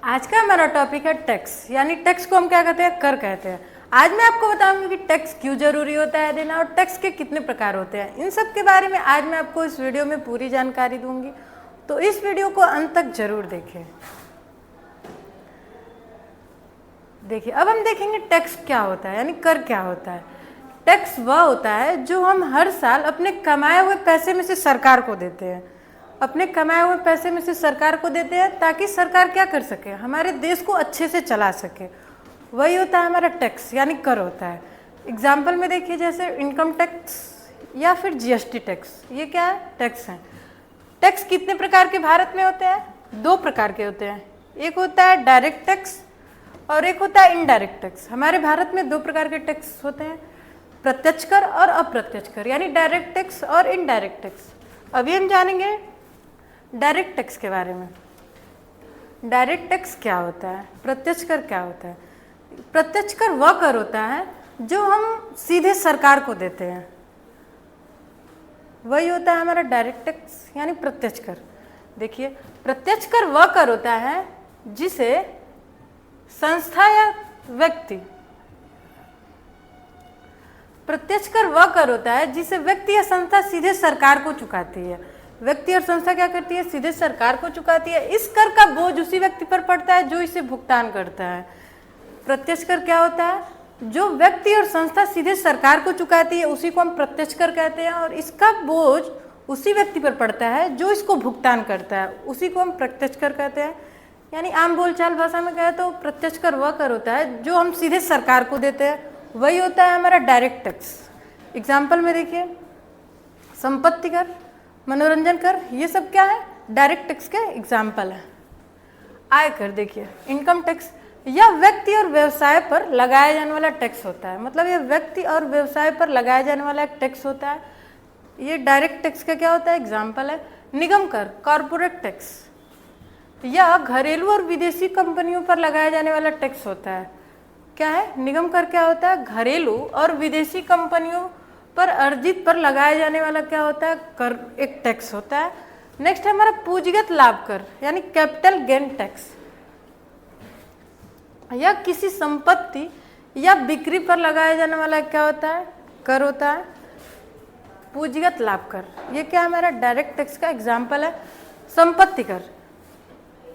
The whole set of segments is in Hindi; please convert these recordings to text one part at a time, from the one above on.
आज का हमारा टॉपिक है टैक्स, यानी टैक्स को हम क्या कहते हैं? कर कहते हैं। आज मैं आपको बताऊंगी कि टैक्स क्यों जरूरी होता है देना और टैक्स के कितने प्रकार होते हैं। इन सब के बारे में आज मैं आपको इस वीडियो में पूरी जानकारी दूंगी, तो इस वीडियो को अंत तक जरूर देखें। देखिए, अब हम देखेंगे टैक्स क्या होता है, यानी कर क्या होता है। टैक्स वह होता है जो हम हर साल अपने कमाए हुए पैसे में से सरकार को देते हैं। अपने कमाए हुए पैसे में से सरकार को देते हैं ताकि सरकार क्या कर सके, हमारे देश को अच्छे से चला सके। वही होता है हमारा टैक्स, यानी कर होता है। एग्जाम्पल में देखिए, जैसे इनकम टैक्स या फिर जीएसटी टैक्स, ये क्या है? टैक्स है। टैक्स कितने प्रकार के भारत में होते हैं? 2 प्रकार के होते हैं। एक होता है डायरेक्ट टैक्स और एक होता है इनडायरेक्ट टैक्स। हमारे भारत में 2 प्रकार के टैक्स होते हैं, प्रत्यक्ष कर और अप्रत्यक्ष कर, यानी डायरेक्ट टैक्स और इनडायरेक्ट टैक्स। अभी हम जानेंगे डायरेक्ट टैक्स के बारे में। डायरेक्ट टैक्स क्या होता है, प्रत्यक्ष कर क्या होता है? प्रत्यक्ष कर वह कर होता है जो हम सीधे सरकार को देते हैं, वही होता है हमारा डायरेक्ट टैक्स यानी प्रत्यक्ष कर। देखिए, प्रत्यक्ष कर वह कर होता है जिसे संस्था या व्यक्ति, प्रत्यक्ष कर वह कर होता है जिसे व्यक्ति या संस्था सीधे सरकार को चुकाती है। व्यक्ति और संस्था क्या करती है? सीधे सरकार को चुकाती है। इस कर का बोझ उसी व्यक्ति पर पड़ता है जो इसे भुगतान करता है। प्रत्यक्ष कर क्या होता है? जो व्यक्ति और संस्था सीधे सरकार को चुकाती है उसी को हम प्रत्यक्ष कर कहते हैं, और इसका बोझ उसी व्यक्ति पर पड़ता है जो इसको भुगतान करता है, उसी को हम प्रत्यक्ष कर कहते हैं। यानी आम बोलचाल भाषा में कहे तो प्रत्यक्ष कर वह कर होता है जो हम सीधे सरकार को देते हैं, वही होता है हमारा डायरेक्ट टैक्स। एग्जाम्पल में देखिए, संपत्ति कर, मनोरंजन कर, ये सब क्या है? डायरेक्ट टैक्स के एग्जाम्पल है। आयकर देखिए, इनकम टैक्स या व्यक्ति और व्यवसाय पर लगाया जाने वाला टैक्स होता है, मतलब ये व्यक्ति और व्यवसाय पर लगाया जाने वाला एक टैक्स होता है। ये डायरेक्ट टैक्स का क्या होता है? एग्जाम्पल है। निगम कर, कॉरपोरेट टैक्स, या घरेलू और विदेशी कंपनियों पर लगाया जाने वाला टैक्स होता है। क्या है? निगम कर क्या होता है? घरेलू और विदेशी कंपनियों पर अर्जित पर लगाया जाने वाला क्या होता है? कर, एक टैक्स होता है। नेक्स्ट है हमारा पूंजीगत लाभ कर, यानी कैपिटल गेन टैक्स, या किसी संपत्ति या बिक्री पर लगाया जाने वाला क्या होता है? कर होता है। पूंजीगत लाभ कर, ये क्या है? हमारा डायरेक्ट टैक्स का एग्जाम्पल है। संपत्ति कर,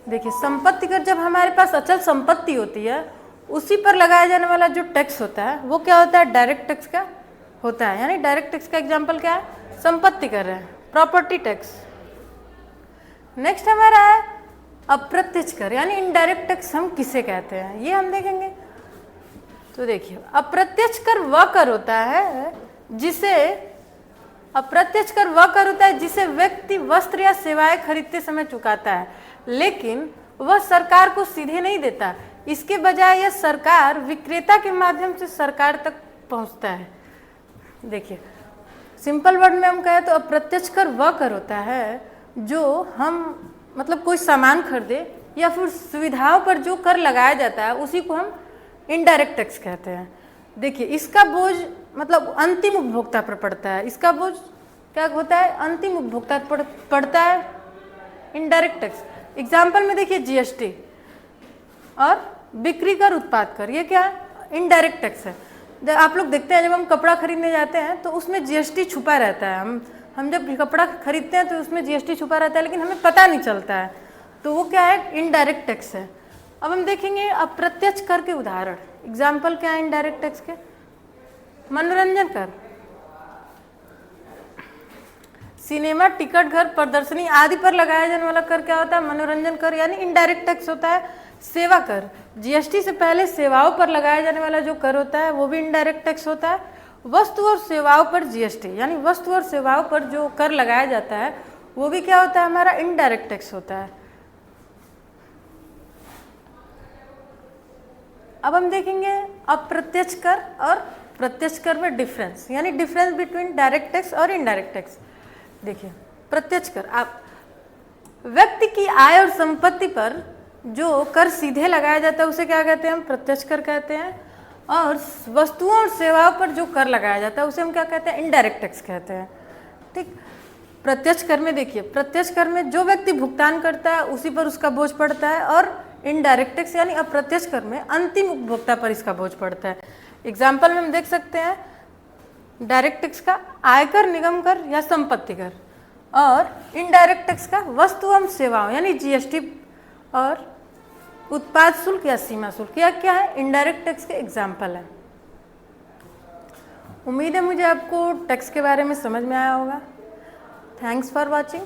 देखिए संपत्ति कर जब हमारे पास अचल संपत्ति होती है उसी पर लगाया जाने वाला जो टैक्स होता है वो क्या होता है? डायरेक्ट टैक्स का होता है। यानी डायरेक्ट टैक्स का एग्जाम्पल क्या है? संपत्ति कर है, प्रॉपर्टी टैक्स। नेक्स्ट हमारा है अप्रत्यक्ष कर, यानी इनडायरेक्ट टैक्स हम किसे कहते हैं, ये हम देखेंगे। तो देखिए, अप्रत्यक्ष कर वह कर होता है जिसे, अप्रत्यक्ष कर वह कर होता है जिसे व्यक्ति वस्त्र या सेवाएं खरीदते समय चुकाता है, लेकिन वह सरकार को सीधे नहीं देता। इसके बजाय यह सरकार विक्रेता के माध्यम से सरकार तक पहुंचता है। देखिए, सिंपल वर्ड में हम कहें तो अप्रत्यक्ष कर वह कर होता है जो हम, मतलब कोई सामान खरीदे या फिर सुविधाओं पर जो कर लगाया जाता है उसी को हम इनडायरेक्ट टैक्स कहते हैं। देखिए, इसका बोझ मतलब अंतिम उपभोक्ता पर पड़ता है। इसका बोझ क्या होता है? अंतिम उपभोक्ता पर पड़ता है, इनडायरेक्ट टैक्स। एग्जाम्पल में देखिए, जीएसटी और बिक्री कर, उत्पाद कर, ये क्या है? इनडायरेक्ट टैक्स है। आप लोग देखते हैं जब हम कपड़ा खरीदने जाते हैं तो उसमें जीएसटी छुपा रहता है। हम जब कपड़ा खरीदते हैं तो उसमें जीएसटी छुपा रहता है, लेकिन हमें पता नहीं चलता है, तो वो क्या है? इनडायरेक्ट टैक्स है। अब हम देखेंगे अप्रत्यक्ष कर के उदाहरण। एग्जाम्पल क्या है इनडायरेक्ट टैक्स के? मनोरंजन कर, सिनेमा, टिकट घर, प्रदर्शनी आदि पर लगाया जाने वाला कर क्या होता है? मनोरंजन कर, यानी इनडायरेक्ट टैक्स होता है। सेवा कर, जीएसटी से पहले सेवाओं पर लगाया जाने वाला जो कर होता है वो भी इनडायरेक्ट टैक्स होता है। वस्तु और सेवाओं पर जीएसटी, यानी वस्तु और सेवाओं पर जो कर लगाया जाता है वो भी क्या होता है? हमारा इनडायरेक्ट टैक्स होता है। अब हम देखेंगे अप्रत्यक्ष कर और प्रत्यक्ष कर में डिफरेंस, यानी डिफरेंस बिटवीन डायरेक्ट टैक्स और इनडायरेक्ट टैक्स। देखिए, प्रत्यक्ष कर, आप व्यक्ति की आय और संपत्ति पर जो कर सीधे लगाया जाता है उसे क्या कहते हैं? हम प्रत्यक्ष कर कहते हैं। और वस्तुओं और सेवाओं पर जो कर लगाया जाता है उसे हम क्या कहते हैं? इनडायरेक्ट टैक्स कहते हैं। ठीक। प्रत्यक्ष कर में देखिए, प्रत्यक्ष कर में जो व्यक्ति भुगतान करता है उसी पर उसका बोझ पड़ता है, और इनडायरेक्ट टैक्स यानी अप्रत्यक्ष कर में अंतिम उपभोक्ता पर इसका बोझ पड़ता है। एग्जाम्पल में हम देख सकते हैं डायरेक्ट टैक्स का आयकर, निगम कर या संपत्ति कर, और इनडायरेक्ट टैक्स का वस्तु एवं सेवाओं यानी जीएसटी और उत्पाद शुल्क या सीमा शुल्क। यह क्या है? इनडायरेक्ट टैक्स के एग्जाम्पल है। उम्मीद है मुझे आपको टैक्स के बारे में समझ में आया होगा। Thanks for watching.